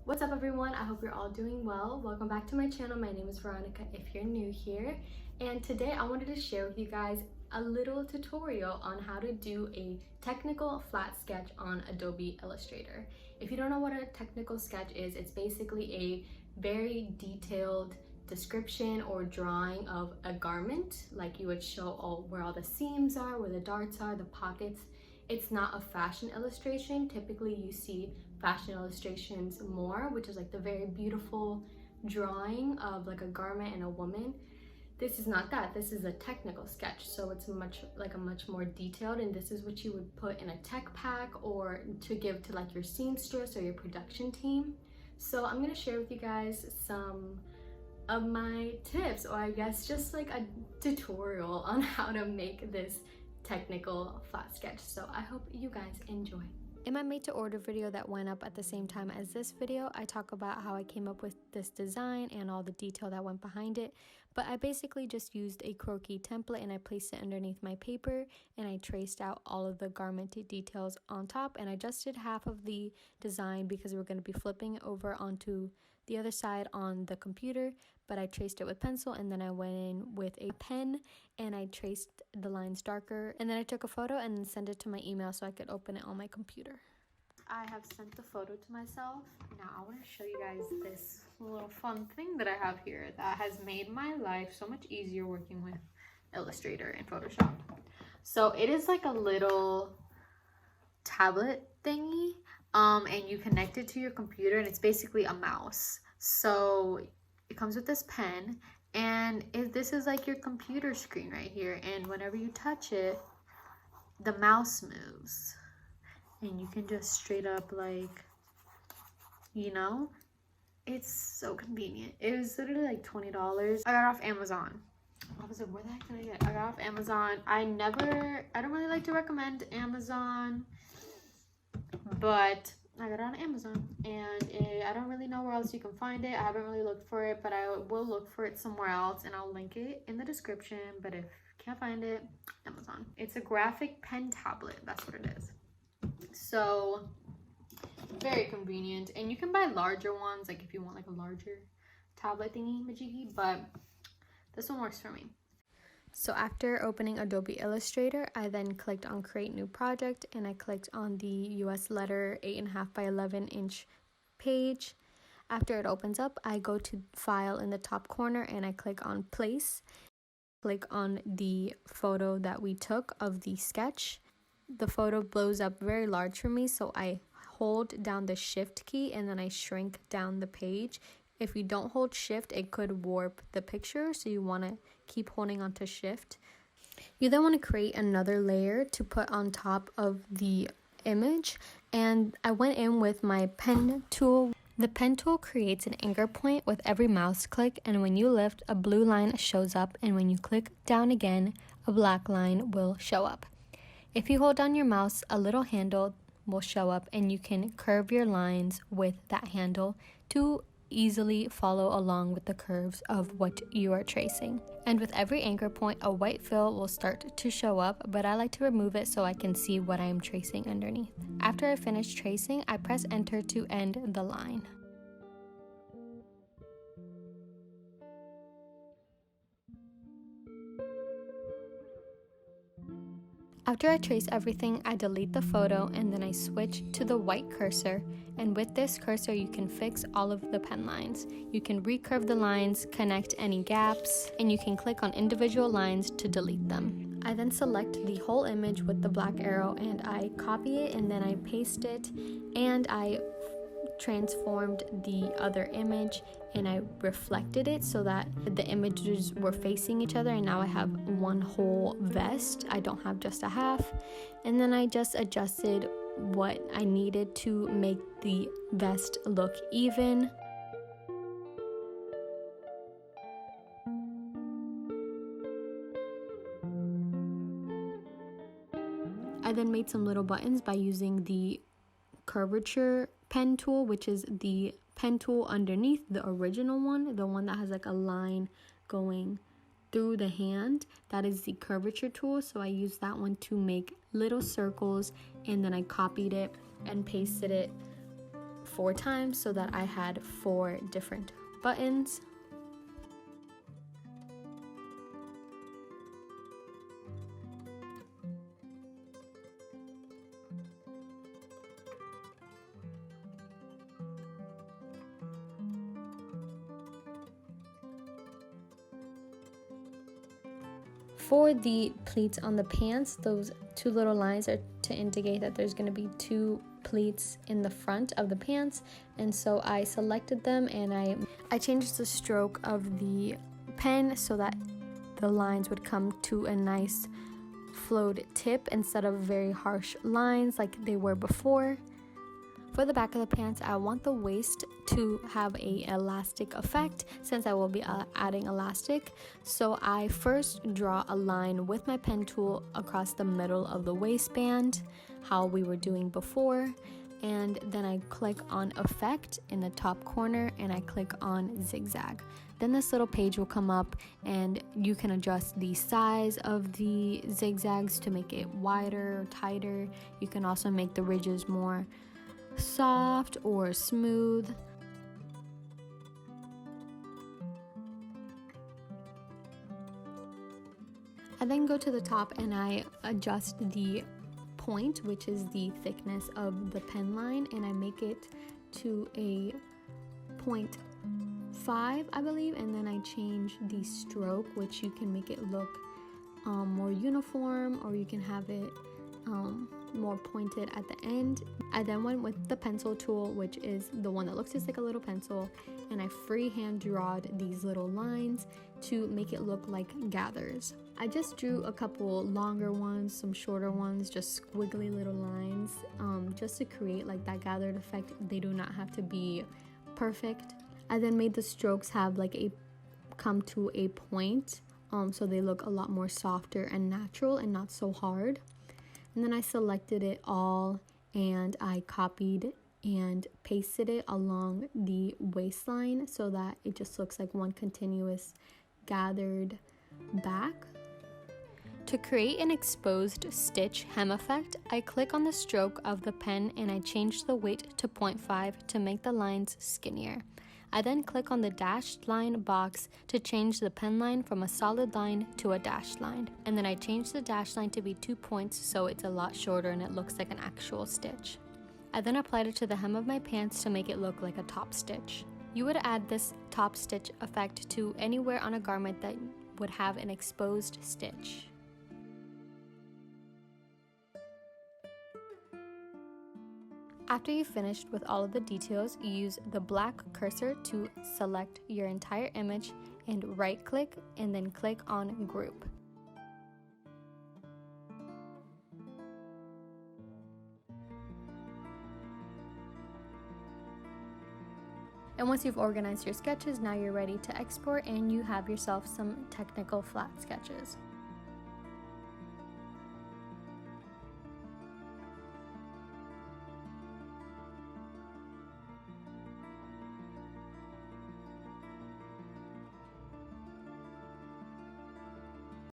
What's up everyone? I hope you're all doing well. Welcome back to my channel. My name is Veronica if you're new here. And today I wanted to share with you guys a little tutorial on how to do a technical flat sketch on Adobe Illustrator. If you don't know what a technical sketch is, it's basically a very detailed description or drawing of a garment. Like you would show where all the seams are, where the darts are, the pockets. It's not a fashion illustration. Typically you see fashion illustrations more, which is like the very beautiful drawing of like a garment and a woman. This is not that. This is a technical sketch, so it's much more detailed, and this is what you would put in a tech pack or to give to like your seamstress or your production team. So I'm going to share with you guys some of my tips, or I guess just like a tutorial on how to make this technical flat sketch. So I hope you guys enjoy. In my made to order video that went up at the same time as this video, I talk about how I came up with this design and all the detail that went behind it. But I basically just used a Croquis template and I placed it underneath my paper, and I traced out all of the garment details on top, and I just did half of the design because we're going to be flipping it over onto the other side on the computer. But I traced it with pencil, and then I went in with a pen and I traced the lines darker, and then I took a photo and sent it to my email so I could open it on my computer. I have sent the photo to myself. Now I want to show you guys this little fun thing that I have here that has made my life so much easier working with Illustrator and Photoshop. So it is like a little tablet thingy, and you connect it to your computer, and it's basically a mouse. So it comes with this pen, and this is like your computer screen right here, and whenever you touch it, the mouse moves, and you can just straight up, like, you know, it's so convenient. It was literally like $20. I got it off Amazon. I was like, where the heck can I get it? I got it off Amazon. I don't really like to recommend Amazon, but I got it on Amazon, and I don't really know where else you can find it. I haven't really looked for it, but I will look for it somewhere else, and I'll link it in the description. But if you can't find it, Amazon. It's a graphic pen tablet. That's what it is. So very convenient, and you can buy larger ones, like if you want like a larger tablet thingy majiggy, but this one works for me. So after opening Adobe Illustrator, I then clicked on create new project, and I clicked on the US letter 8.5 by 11 inch page. After it opens up, I go to file in the top corner and I click on place. Click on the photo that we took of the sketch. The photo blows up very large for me, so I hold down the shift key and then I shrink down the page. If you don't hold shift, it could warp the picture, so you want to keep holding onto shift. You then want to create another layer to put on top of the image, and I went in with my pen tool. The pen tool creates an anchor point with every mouse click, and when you lift, a blue line shows up, and when you click down again, a black line will show up. If you hold down your mouse, a little handle will show up, and you can curve your lines with that handle to easily follow along with the curves of what you are tracing. And with every anchor point, a white fill will start to show up, but I like to remove it so I can see what I am tracing underneath. After I finish tracing, I press enter to end the line. After I trace everything, I delete the photo, and then I switch to the white cursor, and with this cursor you can fix all of the pen lines. You can recurve the lines, connect any gaps, and you can click on individual lines to delete them. I then select the whole image with the black arrow, and I copy it, and then I paste it, and I transformed the other image and I reflected it so that the images were facing each other, and now I have one whole vest. I don't have just a half. And then I just adjusted what I needed to make the vest look even. I then made some little buttons by using the curvature pen tool, which is the pen tool underneath the original one, the one that has like a line going through the hand. That is the curvature tool, so I used that one to make little circles, and then I copied it and pasted it 4 times so that I had 4 different buttons. For the pleats on the pants, those 2 little lines are to indicate that there's going to be 2 pleats in the front of the pants, and so I selected them and I changed the stroke of the pen so that the lines would come to a nice flowed tip instead of very harsh lines like they were before. For the back of the pants, I want the waist to have a elastic effect since I will be adding elastic. So I first draw a line with my pen tool across the middle of the waistband, how we were doing before. And then I click on effect in the top corner and I click on zigzag. Then this little page will come up and you can adjust the size of the zigzags to make it wider or tighter. You can also make the ridges more soft or smooth. I then go to the top and I adjust the point, which is the thickness of the pen line, and I make it to a 0.5, I believe, and then I change the stroke, which you can make it look more uniform, or you can have it more pointed at the end. I then went with the pencil tool, which is the one that looks just like a little pencil, and I freehand drawed these little lines to make it look like gathers. I just drew a couple longer ones, some shorter ones, just squiggly little lines, just to create like that gathered effect. They do not have to be perfect. I then made the strokes have like come to a point, so they look a lot more softer and natural and not so hard. And then I selected it all and I copied and pasted it along the waistline so that it just looks like one continuous gathered back. To create an exposed stitch hem effect, I click on the stroke of the pen and I change the weight to 0.5 to make the lines skinnier. I then click on the dashed line box to change the pen line from a solid line to a dashed line. And then I change the dashed line to be 2 points so it's a lot shorter and it looks like an actual stitch. I then applied it to the hem of my pants to make it look like a top stitch. You would add this top stitch effect to anywhere on a garment that would have an exposed stitch. After you've finished with all of the details, you use the black cursor to select your entire image and right click and then click on group. And once you've organized your sketches, now you're ready to export and you have yourself some technical flat sketches.